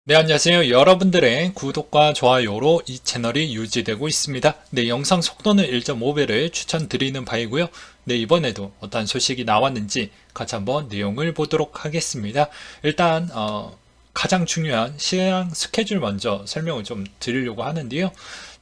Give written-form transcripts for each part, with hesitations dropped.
네, 안녕하세요. 여러분들의 구독과 좋아요로 이 채널이 유지되고 있습니다. 네, 영상 속도는 1.5배를 추천드리는 바이고요. 네, 이번에도 어떤 소식이 나왔는지 같이 한번 내용을 보도록 하겠습니다. 일단 가장 중요한 시행 스케줄 먼저 설명을 좀 드리려고 하는데요.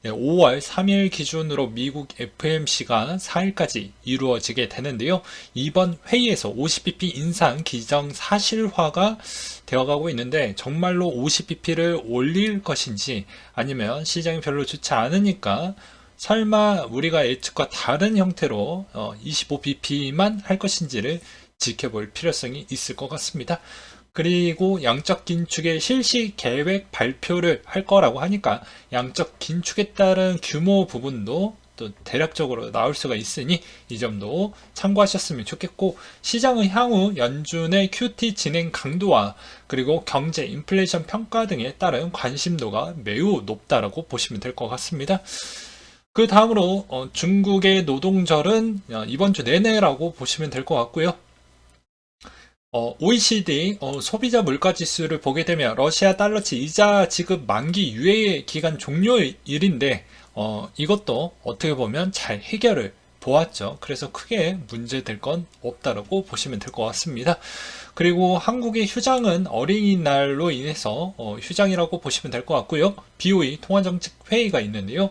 네, 5월 3일 기준으로 미국 FOMC가 4일까지 이루어지게 되는데요. 이번 회의에서 50bp 인상 기정사실화가 되어가고 있는데 정말로 50bp를 올릴 것인지 아니면 시장이 별로 좋지 않으니까 설마 우리가 예측과 다른 형태로 25bp만 할 것인지를 지켜볼 필요성이 있을 것 같습니다. 그리고 양적 긴축의 실시 계획 발표를 할 거라고 하니까 양적 긴축에 따른 규모 부분도 또 대략적으로 나올 수가 있으니 이 점도 참고하셨으면 좋겠고, 시장의 향후 연준의 QT 진행 강도와 그리고 경제 인플레이션 평가 등에 따른 관심도가 매우 높다라고 보시면 될 것 같습니다. 그 다음으로 중국의 노동절은 이번 주 내내라고 보시면 될 것 같고요. OECD 소비자 물가 지수를 보게 되면 러시아 달러치 이자 지급 만기 유예 기간 종료일인데 이것도 어떻게 보면 잘 해결을 보았죠. 그래서 크게 문제될 건 없다라고 보시면 될 것 같습니다. 그리고 한국의 휴장은 어린이날로 인해서 휴장이라고 보시면 될 것 같고요. BOE 통화정책회의가 있는데요.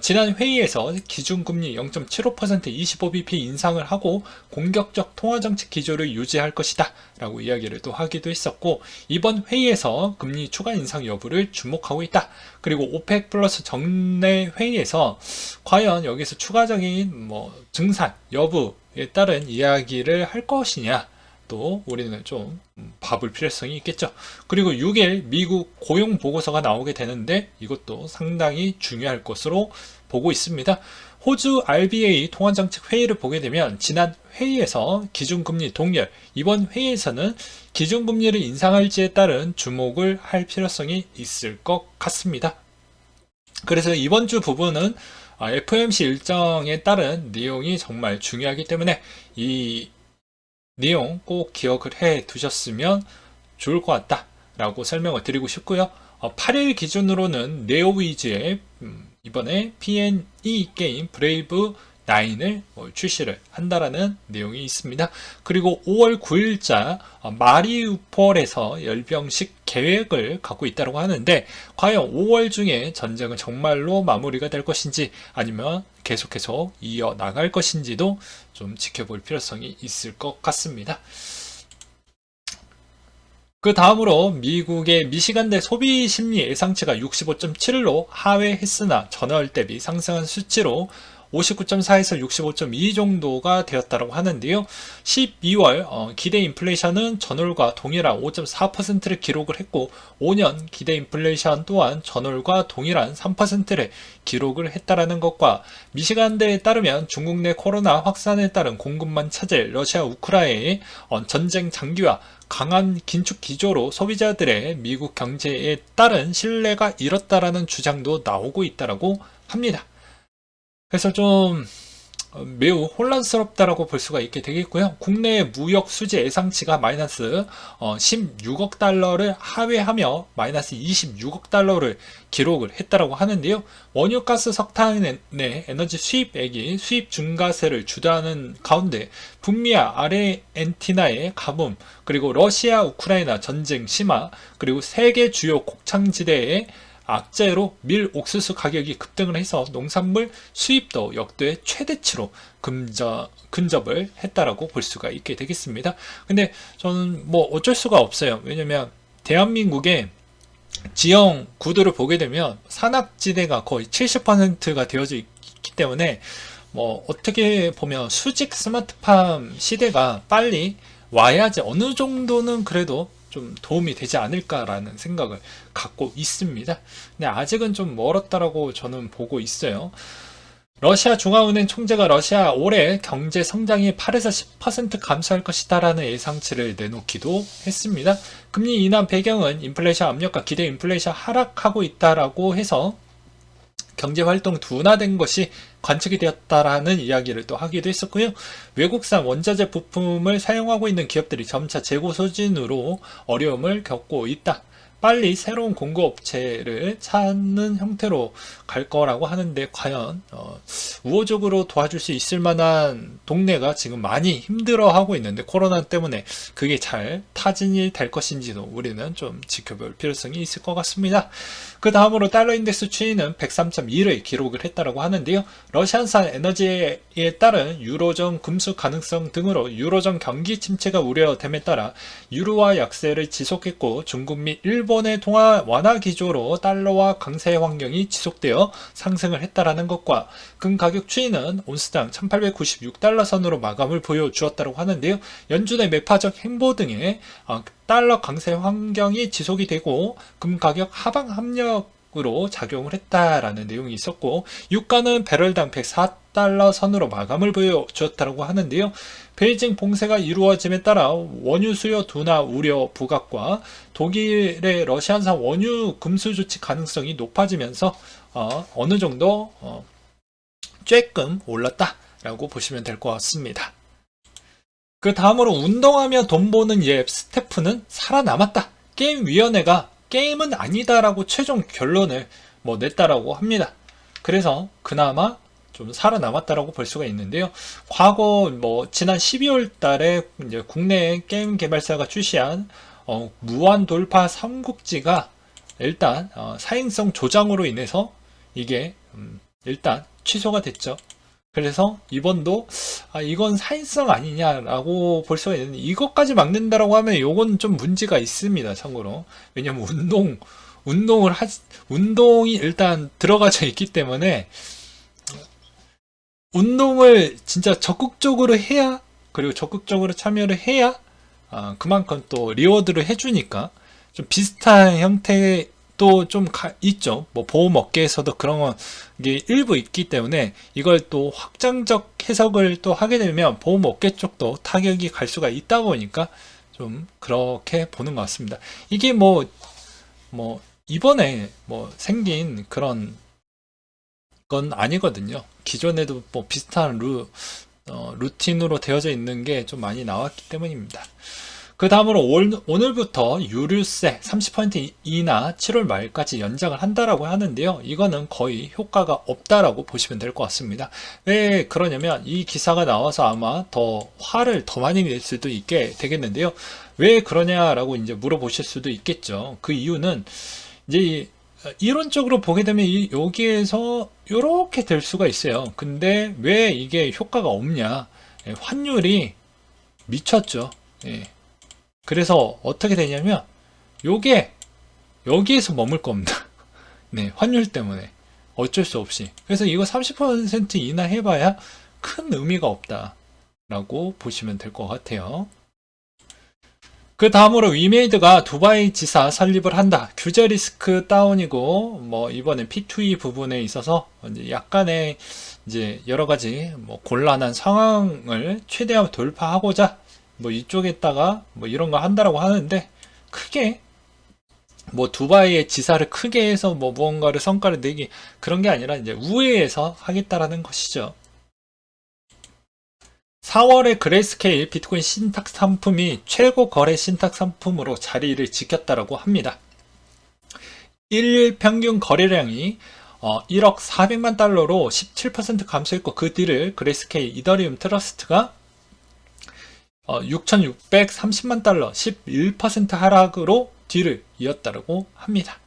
지난 회의에서 기준금리 0.75% 25bp 인상을 하고 공격적 통화정책 기조를 유지할 것이다 라고 이야기를 또 하기도 했었고, 이번 회의에서 금리 추가 인상 여부를 주목하고 있다. 그리고 오펙 플러스 정례 회의에서 과연 여기서 추가적인 증산 여부에 따른 이야기를 할 것이냐, 또 우리는 좀 봐볼 필요성이 있겠죠. 그리고 6일 미국 고용 보고서가 나오게 되는데 이것도 상당히 중요할 것으로 보고 있습니다. 호주 RBA 통화정책 회의를 보게 되면 지난 회의에서 기준금리 동결, 이번 회의에서는 기준금리를 인상할지에 따른 주목을 할 필요성이 있을 것 같습니다. 그래서 이번 주 부분은 FOMC 일정에 따른 내용이 정말 중요하기 때문에 이 내용 꼭 기억을 해 두셨으면 좋을 것 같다 라고 설명을 드리고 싶고요. 8일 기준으로는 네오위즈의 이번에 P&E 게임 브레이브 9을 출시를 한다라는 내용이 있습니다. 그리고 5월 9일자 마리우폴에서 열병식 계획을 갖고 있다고 하는데, 과연 5월 중에 전쟁은 정말로 마무리가 될 것인지 아니면 계속해서 이어나갈 것인지도 좀 지켜볼 필요성이 있을 것 같습니다. 그 다음으로 미국의 미시간대 소비심리 예상치가 65.7로 하회했으나 전월 대비 상승한 수치로 59.4에서 65.2 정도가 되었다고 하는데요. 12월 기대 인플레이션은 전월과 동일한 5.4%를 기록을 했고, 5년 기대 인플레이션 또한 전월과 동일한 3%를 기록을 했다라는 것과, 미시간대에 따르면 중국 내 코로나 확산에 따른 공급만 차질 러시아 우크라이나의 전쟁 장기화, 강한 긴축 기조로 소비자들의 미국 경제에 따른 신뢰가 잃었다라는 주장도 나오고 있다라고 합니다. 그래서 좀 매우 혼란스럽다라고 볼 수가 있게 되겠고요. 국내 무역 수지 예상치가 마이너스 16억 달러를 하회하며 마이너스 26억 달러를 기록을 했다라고 하는데요. 원유, 가스, 석탄의 에너지 수입액이 수입 증가세를 주도하는 가운데 북미와 아르헨티나의 가뭄, 그리고 러시아 우크라이나 전쟁 심화, 그리고 세계 주요 곡창지대의 악재로 밀 옥수수 가격이 급등을 해서 농산물 수입도 역대 최대치로 근접을 했다라고 볼 수가 있게 되겠습니다. 근데 저는 어쩔 수가 없어요. 왜냐면 대한민국의 지형 구도를 보게 되면 산악지대가 거의 70%가 되어져 있기 때문에 어떻게 보면 수직 스마트팜 시대가 빨리 와야지 어느 정도는 그래도 좀 도움이 되지 않을까라는 생각을 갖고 있습니다. 근데 아직은 좀 멀었다라고 저는 보고 있어요. 러시아 중앙은행 총재가 러시아 올해 경제 성장이 8에서 10% 감소할 것이다라는 예상치를 내놓기도 했습니다. 금리 인하 배경은 인플레이션 압력과 기대 인플레이션 하락하고 있다라고 해서 경제 활동 둔화된 것이 관측이 되었다라는 이야기를 또 하기도 했었고요. 외국산 원자재 부품을 사용하고 있는 기업들이 점차 재고 소진으로 어려움을 겪고 있다. 빨리 새로운 공급업체를 찾는 형태로 갈 거라고 하는데, 과연 우호적으로 도와줄 수 있을 만한 동네가 지금 많이 힘들어하고 있는데, 코로나 때문에 그게 잘 타진이 될 것인지도 우리는 좀 지켜볼 필요성이 있을 것 같습니다. 그 다음으로 달러 인덱스 추이는 103.1을 기록을 했다라고 하는데요. 러시아산 에너지에 따른 유로존 금수 가능성 등으로 유로존 경기 침체가 우려됨에 따라 유로화 약세를 지속했고, 중국 및 일본의 통화 완화 기조로 달러와 강세 환경이 지속되어 상승을 했다라는 것과, 금 가격 추이는 온스당 1896달러 선으로 마감을 보여주었다고 하는데요. 연준의 매파적 행보 등의 달러 강세 환경이 지속이 되고, 금 가격 하방 압력으로 작용을 했다라는 내용이 있었고, 유가는 배럴당 104달러 선으로 마감을 보여주었다고 하는데요. 베이징 봉쇄가 이루어짐에 따라 원유 수요 둔화 우려 부각과 독일의 러시아산 원유 금수 조치 가능성이 높아지면서 어느 정도 쬐끔 올랐다라고 보시면 될 것 같습니다. 그 다음으로 운동하며 돈 버는 앱 스태프는 살아남았다. 게임위원회가 게임은 아니다라고 최종 결론을 냈다라고 합니다. 그래서 그나마 좀 살아남았다라고 볼 수가 있는데요. 과거 지난 12월 달에 이제 국내 게임 개발사가 출시한 무한 돌파 삼국지가 일단 사행성 조장으로 인해서 이게 일단 취소가 됐죠. 그래서 이번도 이건 사행성 아니냐라고 볼 수가 있는데, 이것까지 막는다라고 하면 이건 좀 문제가 있습니다. 참고로. 왜냐면 운동이 일단 들어가져 있기 때문에, 운동을 진짜 적극적으로 해야, 그리고 적극적으로 참여를 해야 그만큼 또 리워드를 해주니까, 좀 비슷한 형태도 좀 있죠. 보험 업계에서도 그런 게 일부 있기 때문에, 이걸 또 확장적 해석을 또 하게 되면 보험 업계 쪽도 타격이 갈 수가 있다 보니까 좀 그렇게 보는 것 같습니다. 이게 이번에 생긴 그런 건 아니거든요. 기존에도 비슷한 루틴으로 되어져 있는 게 좀 많이 나왔기 때문입니다. 그 다음으로 오늘부터 유류세 30% 이나 7월 말까지 연장을 한다라고 하는데요. 이거는 거의 효과가 없다라고 보시면 될 것 같습니다. 왜 그러냐면, 이 기사가 나와서 아마 더 화를 더 많이 낼 수도 있게 되겠는데요. 왜 그러냐라고 이제 물어보실 수도 있겠죠. 그 이유는 이제 이론적으로 보게 되면 여기에서 이렇게 될 수가 있어요. 근데 왜 이게 효과가 없냐? 환율이 미쳤죠. 그래서 어떻게 되냐면, 요게 여기에서 머물 겁니다. 네, 환율 때문에 어쩔 수 없이. 그래서 이거 30% 이나 해봐야 큰 의미가 없다라고 보시면 될 것 같아요. 그 다음으로 위메이드가 두바이 지사 설립을 한다. 규제 리스크 다운이고, 이번에 P2E 부분에 있어서 이제 약간의 이제 여러 가지 곤란한 상황을 최대한 돌파하고자 이쪽에다가 이런 거 한다라고 하는데, 크게 두바이의 지사를 크게 해서 무언가를 성과를 내기, 그런 게 아니라 이제 우회해서 하겠다라는 것이죠. 4월에 그레이스케일 비트코인 신탁 상품이 최고 거래 신탁 상품으로 자리를 지켰다라고 합니다. 1일 평균 거래량이 1억 400만 달러로 17% 감소했고, 그 뒤를 그레이스케일 이더리움 트러스트가 6,630만 달러 11% 하락으로 뒤를 이었다고 합니다.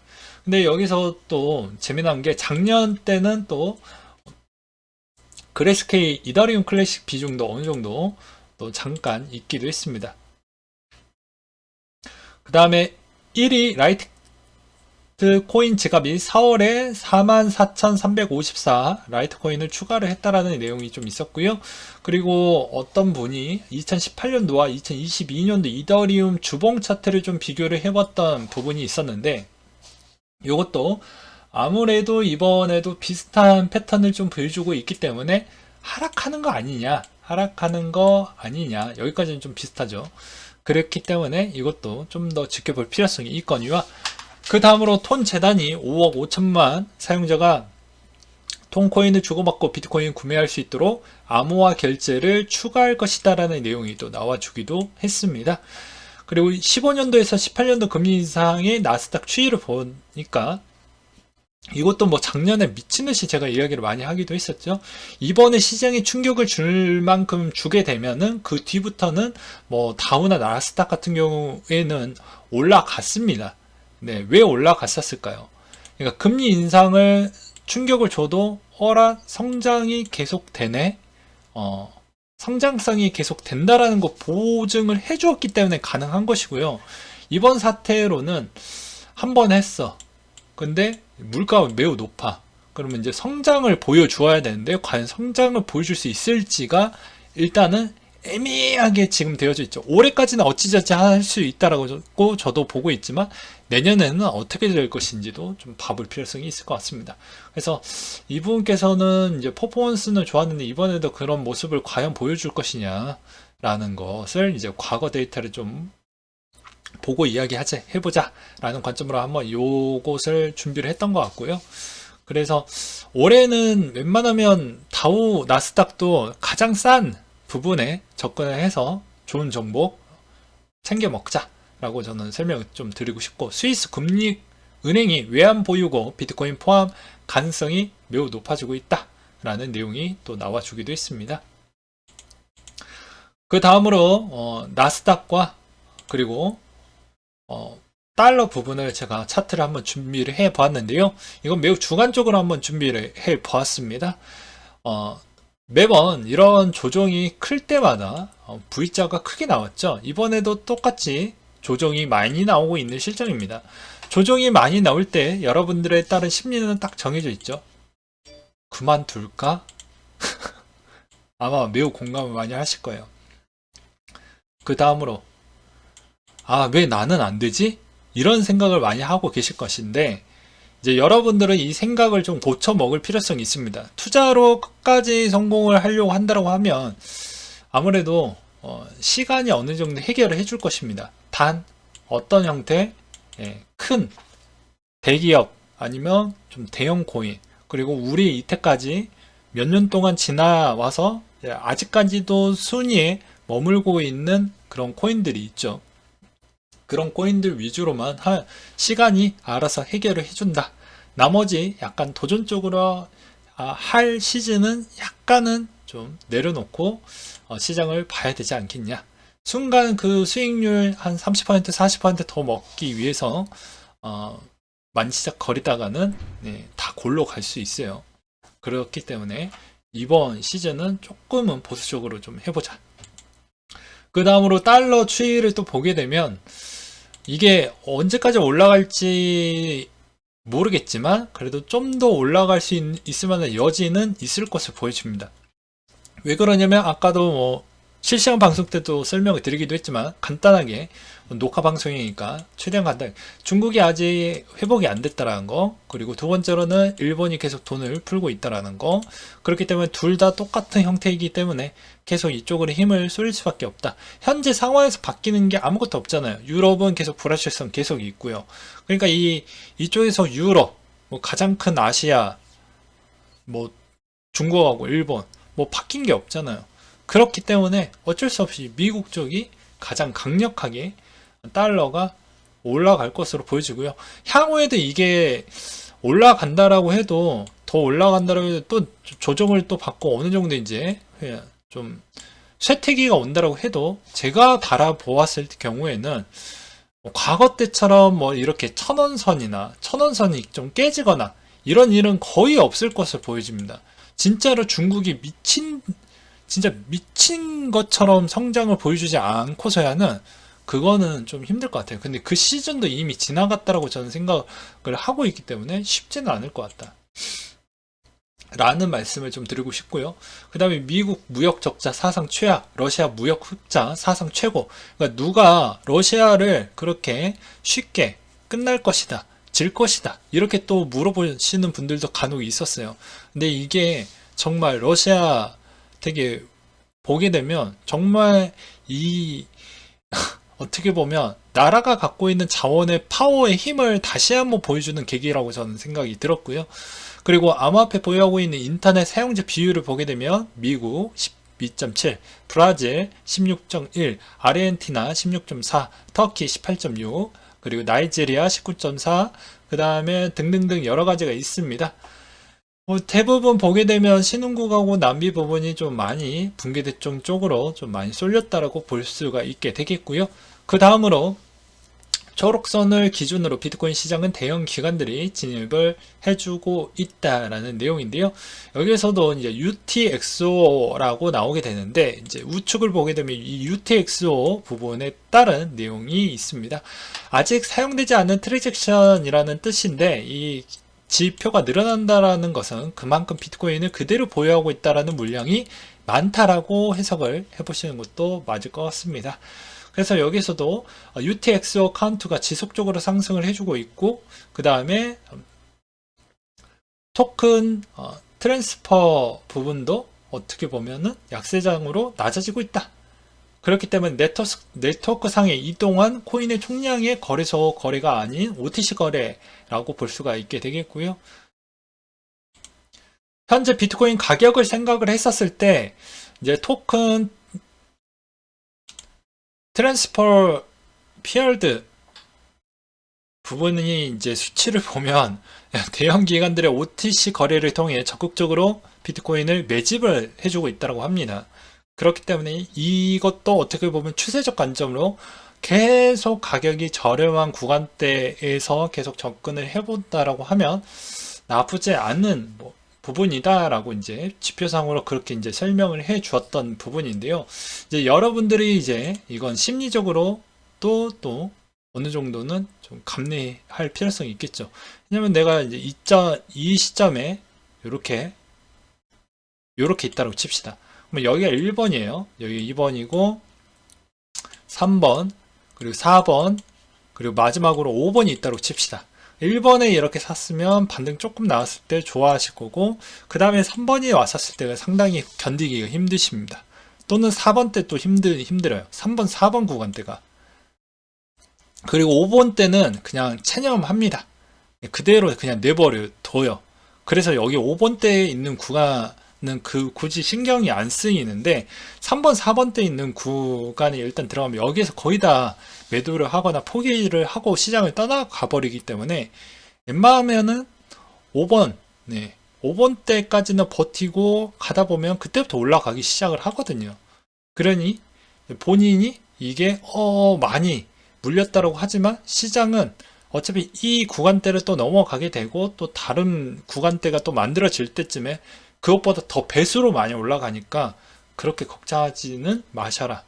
근데 여기서 또 재미난 게, 작년 때는 또 그레이스케일 이더리움 클래식 비중도 어느 정도 또 잠깐 있기도 했습니다. 그 다음에 1위 라이트 코인 지갑이 4월에 44,354 라이트 코인을 추가를 했다라는 내용이 좀 있었고요. 그리고 어떤 분이 2018년도와 2022년도 이더리움 주봉 차트를 좀 비교를 해봤던 부분이 있었는데, 이것도 아무래도 이번에도 비슷한 패턴을 좀 보여주고 있기 때문에 하락하는 거 아니냐, 여기까지는 좀 비슷하죠. 그렇기 때문에 이것도 좀 더 지켜볼 필요성이 있거니와, 그 다음으로 톤 재단이 5억 5천만 사용자가 톤코인을 주고받고 비트코인 구매할 수 있도록 암호화 결제를 추가할 것이다 라는 내용이 또 나와주기도 했습니다. 그리고 15년도에서 18년도 금리 인상의 나스닥 추이를 보니까 이것도 뭐 작년에 미친 듯이 제가 이야기를 많이 하기도 했었죠. 이번에 시장에 충격을 줄 만큼 주게 되면은 그 뒤부터는 뭐 다우나 나스닥 같은 경우에는 올라갔습니다. 네, 왜 올라갔었을까요? 그러니까 금리 인상을 충격을 줘도 성장이 계속되네. 성장성이 계속된다라는 거 보증을 해주었기 때문에 가능한 것이고요. 이번 사태로는 한 번 했어. 근데 물가가 매우 높아. 그러면 이제 성장을 보여주어야 되는데 과연 성장을 보여줄 수 있을지가 일단은 애매하게 지금 되어져 있죠. 올해까지는 어찌저찌 할 수 있다라고 저도 보고 있지만 내년에는 어떻게 될 것인지도 좀 봐볼 필요성이 있을 것 같습니다. 그래서 이분께서는 이제 퍼포먼스는 좋았는데 이번에도 그런 모습을 과연 보여줄 것이냐라는 것을 이제 과거 데이터를 좀 보고 해보자 라는 관점으로 한번 요것을 준비를 했던 것 같고요. 그래서 올해는 웬만하면 다우 나스닥도 가장 싼 부분에 접근을 해서 좋은 정보 챙겨 먹자 라고 저는 설명을 좀 드리고 싶고, 스위스 금리 은행이 외환 보유고 비트코인 포함 가능성이 매우 높아지고 있다 라는 내용이 또 나와주기도 했습니다. 그 다음으로 나스닥과 그리고 달러 부분을 제가 차트를 한번 준비를 해 보았는데요. 이건 매우 주관적으로 한번 준비를 해 보았습니다. 매번 이런 조정이 클 때마다 V자가 크게 나왔죠. 이번에도 똑같이 조정이 많이 나오고 있는 실정입니다. 조정이 많이 나올 때 여러분들에 따른 심리는 딱 정해져 있죠. 그만둘까? 아마 매우 공감을 많이 하실 거예요. 그 다음으로 왜 나는 안 되지? 이런 생각을 많이 하고 계실 것인데, 이제 여러분들은 이 생각을 좀 고쳐 먹을 필요성이 있습니다. 투자로 끝까지 성공을 하려고 한다고 하면 아무래도 시간이 어느 정도 해결을 해줄 것입니다. 단 어떤 형태, 큰 대기업 아니면 좀 대형 코인, 그리고 우리 이때까지 몇 년 동안 지나와서 아직까지도 순위에 머물고 있는 그런 코인들이 있죠. 그런 코인들 위주로만 시간이 알아서 해결을 해준다. 나머지 약간 도전적으로 할 시즌은 약간은 좀 내려놓고 시장을 봐야 되지 않겠냐. 순간 그 수익률 한 30% 40% 더 먹기 위해서 만지작 거리다가는 다 골로 갈 수 있어요. 그렇기 때문에 이번 시즌은 조금은 보수적으로 좀 해보자. 그 다음으로 달러 추이를 또 보게 되면 이게 언제까지 올라갈지 모르겠지만 그래도 좀 더 올라갈 수 있을 만한 여지는 있을 것으로 보여집니다. 왜 그러냐면 아까도 뭐 실시간 방송 때도 설명을 드리기도 했지만 간단하게 녹화 방송이니까 최대한 간단하게 중국이 아직 회복이 안 됐다라는 거, 그리고 두 번째로는 일본이 계속 돈을 풀고 있다라는 거, 그렇기 때문에 둘 다 똑같은 형태이기 때문에 계속 이쪽으로 힘을 쏠릴 수밖에 없다. 현재 상황에서 바뀌는 게 아무것도 없잖아요. 유럽은 계속 불확실성 계속 있고요. 그러니까 이쪽에서 유럽, 뭐 가장 큰 아시아, 뭐 중국하고 일본 뭐 바뀐 게 없잖아요. 그렇기 때문에 어쩔 수 없이 미국 쪽이 가장 강력하게 달러가 올라갈 것으로 보여지고요. 향후에도 이게 올라간다라고 해도 더 올라간다라고 해도 또 조정을 또 받고 어느 정도 이제 좀 쇠퇴기가 온다라고 해도 제가 바라보았을 경우에는 과거 때처럼 뭐 이렇게 천원선이 좀 깨지거나 이런 일은 거의 없을 것으로 보여집니다. 진짜로 중국이 진짜 미친 것처럼 성장을 보여주지 않고서야는 그거는 좀 힘들 것 같아요. 근데 그 시즌도 이미 지나갔다라고 저는 생각을 하고 있기 때문에 쉽지는 않을 것 같다 라는 말씀을 좀 드리고 싶고요. 그 다음에 미국 무역 적자 사상 최악, 러시아 무역 흑자 사상 최고. 그러니까 누가 러시아를 그렇게 쉽게 끝날 것이다, 질 것이다 이렇게 또 물어보시는 분들도 간혹 있었어요. 근데 이게 정말 러시아 되게 보게 되면 정말 어떻게 보면 나라가 갖고 있는 자원의 파워의 힘을 다시 한번 보여주는 계기라고 저는 생각이 들었고요. 그리고 암호화폐 보유하고 있는 인터넷 사용자 비율을 보게 되면 미국 12.7, 브라질 16.1, 아르헨티나 16.4, 터키 18.6, 그리고 나이지리아 19.4, 그 다음에 등등등 여러 가지가 있습니다. 대부분 보게 되면 신흥국하고 남미 부분이 좀 많이 붕괴대청 쪽으로 좀 많이 쏠렸다라고 볼 수가 있게 되겠고요. 그 다음으로 초록선을 기준으로 비트코인 시장은 대형 기관들이 진입을 해주고 있다라는 내용인데요. 여기에서도 이제 UTXO라고 나오게 되는데, 이제 우측을 보게 되면 이 UTXO 부분에 따른 내용이 있습니다. 아직 사용되지 않은 트랜잭션이라는 뜻인데, 이 지표가 늘어난다라는 것은 그만큼 비트코인을 그대로 보유하고 있다라는 물량이 많다라고 해석을 해보시는 것도 맞을 것 같습니다. 그래서 여기서도 UTXO 카운트가 지속적으로 상승을 해주고 있고, 그 다음에 토큰 트랜스퍼 부분도 어떻게 보면은 약세장으로 낮아지고 있다. 그렇기 때문에 네트워크 상에 이동한 코인의 총량의 거래소 거래가 아닌 OTC 거래라고 볼 수가 있게 되겠고요. 현재 비트코인 가격을 생각을 했었을 때 이제 토큰 트랜스퍼 피어드 부분이 이제 수치를 보면 대형 기관들의 OTC 거래를 통해 적극적으로 비트코인을 매집을 해주고 있다고 합니다. 그렇기 때문에 이것도 어떻게 보면 추세적 관점으로 계속 가격이 저렴한 구간대에서 계속 접근을 해본다라고 하면 나쁘지 않은 부분이다라고 이제 지표상으로 그렇게 이제 설명을 해 주었던 부분인데요. 이제 여러분들이 이제 이건 심리적으로 또 어느 정도는 좀 감내할 필요성이 있겠죠. 왜냐면 내가 이제 이 시점에 이렇게 있다고 칩시다. 그럼 여기가 1번이에요. 여기 2번이고 3번 그리고 4번 그리고 마지막으로 5번이 있다고 칩시다. 1번에 이렇게 샀으면 반등 조금 나왔을 때 좋아하실 거고, 그 다음에 3번이 왔었을 때가 상당히 견디기가 힘드십니다. 또는 4번 때 또 힘들어요. 3번, 4번 구간대가. 그리고 5번 때는 그냥 체념합니다. 그대로 그냥 내버려둬요. 그래서 여기 5번 때에 있는 구간은 굳이 신경이 안 쓰이는데, 3번, 4번 때 있는 구간에 일단 들어가면 여기에서 거의 다 매도를 하거나 포기를 하고 시장을 떠나가 버리기 때문에 웬만하면은 5번 5번 때까지는 버티고 가다 보면 그때부터 올라가기 시작을 하거든요. 그러니 본인이 이게 많이 물렸다고 하지만 시장은 어차피 이 구간대를 또 넘어가게 되고 또 다른 구간대가 또 만들어질 때쯤에 그것보다 더 배수로 많이 올라가니까 그렇게 걱정하지는 마셔라.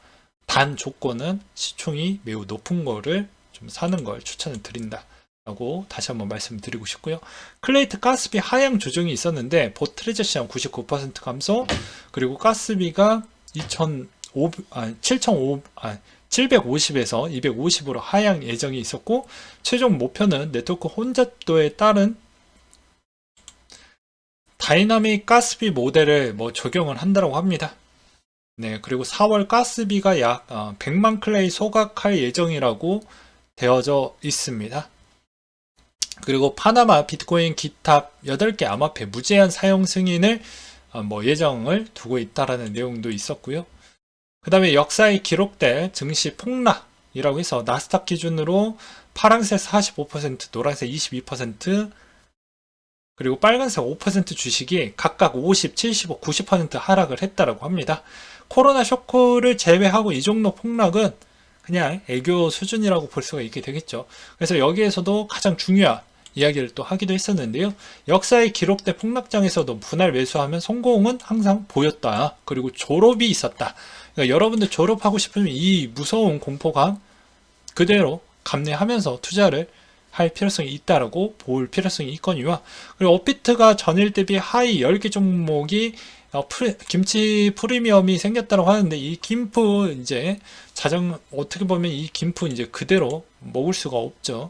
단 조건은 시총이 매우 높은 거를 좀 사는 걸 추천을 드린다 라고 다시 한번 말씀드리고 싶고요. 클레이트 가스비 하향 조정이 있었는데 보트레저 시장 99% 감소, 그리고 가스비가 750에서 250으로 하향 예정이 있었고, 최종 목표는 네트워크 혼잡도에 따른 다이나믹 가스비 모델을 적용을 한다고 합니다. 네, 그리고 4월 가스비가 약 100만 클레이 소각할 예정이라고 되어져 있습니다. 그리고 파나마 비트코인 기탑 8개 암호화폐 무제한 사용 승인을 예정을 두고 있다라는 내용도 있었고요. 그 다음에 역사에 기록될 증시 폭락이라고 해서 나스닥 기준으로 파란색 45%, 노란색 22%, 그리고 빨간색 5% 주식이 각각 50, 75, 90% 하락을 했다라고 합니다. 코로나 쇼크를 제외하고 이 정도 폭락은 그냥 애교 수준이라고 볼 수가 있게 되겠죠. 그래서 여기에서도 가장 중요한 이야기를 또 하기도 했었는데요. 역사에 기록된 폭락장에서도 분할 매수하면 성공은 항상 보였다. 그리고 졸업이 있었다. 그러니까 여러분들 졸업하고 싶으면 이 무서운 공포감 그대로 감내하면서 투자를 할 필요성이 있다라고 볼 필요성이 있거니와, 그리고 업비트가 전일 대비 하이 10개 종목이 김치 프리미엄이 생겼다고 하는데, 이 김프 이제 어떻게 보면 이 김프 이제 그대로 먹을 수가 없죠.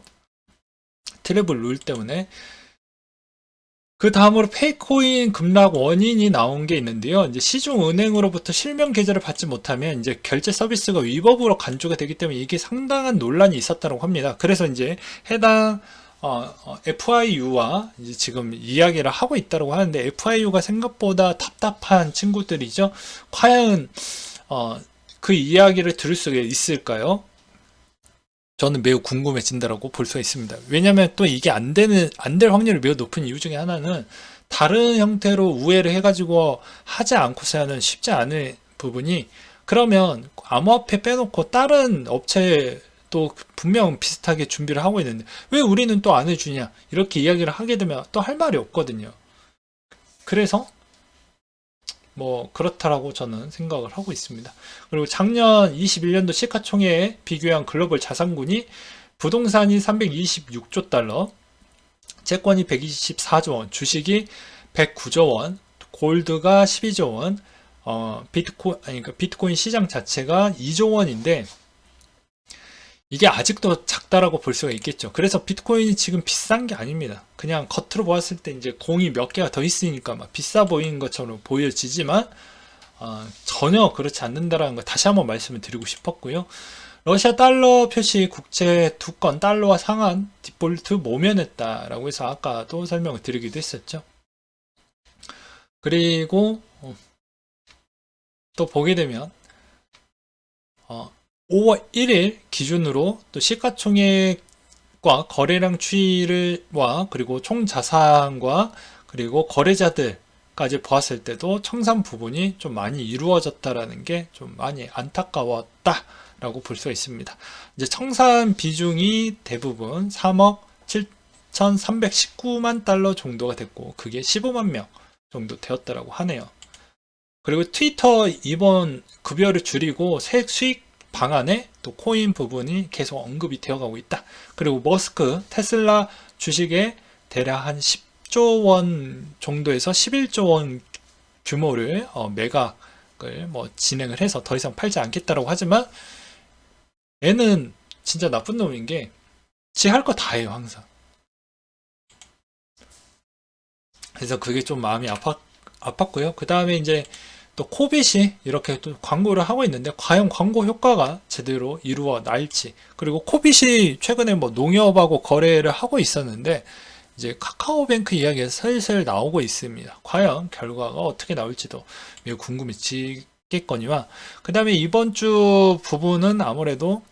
트래블 룰 때문에. 그 다음으로 페이코인 급락 원인이 나온 게 있는데요. 이제 시중은행으로부터 실명 계좌를 받지 못하면 이제 결제 서비스가 위법으로 간주가 되기 때문에 이게 상당한 논란이 있었다고 합니다. 그래서 이제 해당 FIU와 이제 지금 이야기를 하고 있다고 하는데 FIU가 생각보다 답답한 친구들이죠. 과연 그 이야기를 들을 수 있을까요? 저는 매우 궁금해진다라고 볼 수가 있습니다. 왜냐하면 또 이게 안 될 확률이 매우 높은 이유 중에 하나는 다른 형태로 우회를 해가지고 하지 않고서는 쉽지 않은 부분이, 그러면 암호화폐 빼놓고 다른 업체도 분명 비슷하게 준비를 하고 있는데 왜 우리는 또 안 해주냐, 이렇게 이야기를 하게 되면 또 할 말이 없거든요. 그래서 뭐 그렇다라고 저는 생각을 하고 있습니다. 그리고 작년 21년도 시가총액에 비교한 글로벌 자산군이 부동산이 326조 달러, 채권이 124조 원, 주식이 109조 원, 골드가 12조 원, 그러니까 비트코인 시장 자체가 2조 원인데 이게 아직도 작다라고 볼 수가 있겠죠. 그래서 비트코인이 지금 비싼 게 아닙니다. 그냥 겉으로 보았을 때 이제 공이 몇 개가 더 있으니까 막 비싸 보이는 것처럼 보여지지만 전혀 그렇지 않는다라는 걸 다시 한번 말씀을 드리고 싶었고요. 러시아 달러 표시 국채 2건 달러와 상한 디폴트 모면했다라고 해서 아까도 설명을 드리기도 했었죠. 그리고 또 보게 되면 5월 1일 기준으로 또 시가총액과 거래량 추이와 그리고 총 자산과 그리고 거래자들까지 보았을 때도 청산 부분이 좀 많이 이루어졌다라는 게 좀 많이 안타까웠다라고 볼 수가 있습니다. 이제 청산 비중이 대부분 3억 7,319만 달러 정도가 됐고 그게 15만 명 정도 되었다라고 하네요. 그리고 트위터 이번 급여를 줄이고 수익 방안에 또 코인 부분이 계속 언급이 되어가고 있다. 그리고 머스크 테슬라 주식에 대략 한 10조 원 정도에서 11조 원 규모를 매각을 뭐 진행을 해서 더 이상 팔지 않겠다라고 하지만 얘는 진짜 나쁜 놈인 게 지 할 거 다 해요 항상. 그래서 그게 좀 마음이 아팠고요. 그 다음에 이제 또 코빗이 이렇게 또 광고를 하고 있는데 과연 광고 효과가 제대로 이루어 날지, 그리고 코빗이 최근에 뭐 농협하고 거래를 하고 있었는데 이제 카카오뱅크 이야기가 슬슬 나오고 있습니다. 과연 결과가 어떻게 나올지도 매우 궁금해지겠거니와, 그 다음에 이번 주 부분은 아무래도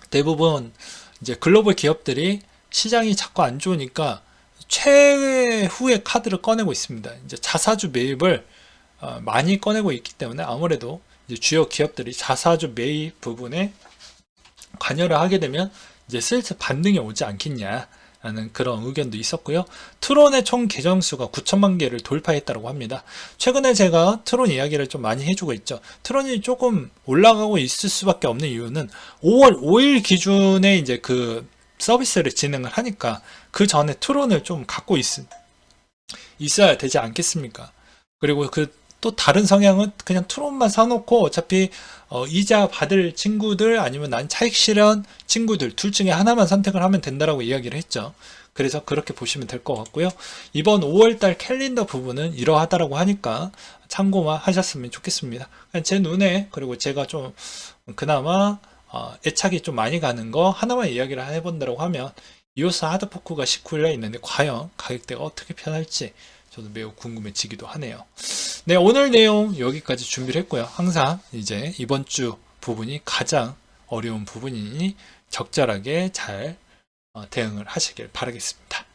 대부분 이제 글로벌 기업들이 시장이 자꾸 안 좋으니까 최후의 카드를 꺼내고 있습니다. 이제 자사주 매입을 많이 꺼내고 있기 때문에 아무래도 이제 주요 기업들이 자사주 매입 부분에 관여를 하게 되면 이제 슬슬 반등이 오지 않겠냐라는 그런 의견도 있었고요. 트론의 총 계정수가 9천만 개를 돌파했다고 합니다. 최근에 제가 트론 이야기를 좀 많이 해주고 있죠. 트론이 조금 올라가고 있을 수밖에 없는 이유는 5월 5일 기준에 이제 그 서비스를 진행을 하니까 그 전에 트론을 좀 갖고 있어야 되지 않겠습니까? 그리고 또 다른 성향은 그냥 트론만 사놓고 어차피 이자 받을 친구들 아니면 난 차익 실현 친구들 둘 중에 하나만 선택을 하면 된다라고 이야기를 했죠. 그래서 그렇게 보시면 될 것 같고요. 이번 5월달 캘린더 부분은 이러하다라고 하니까 참고만 하셨으면 좋겠습니다. 제 눈에, 그리고 제가 좀 그나마 애착이 좀 많이 가는 거 하나만 이야기를 해본다고 하면 이오스 하드포크가 19일에 있는데 과연 가격대가 어떻게 변할지 저도 매우 궁금해지기도 하네요. 네, 오늘 내용 여기까지 준비를 했고요. 항상 이제 이번 주 부분이 가장 어려운 부분이니 적절하게 잘 대응을 하시길 바라겠습니다.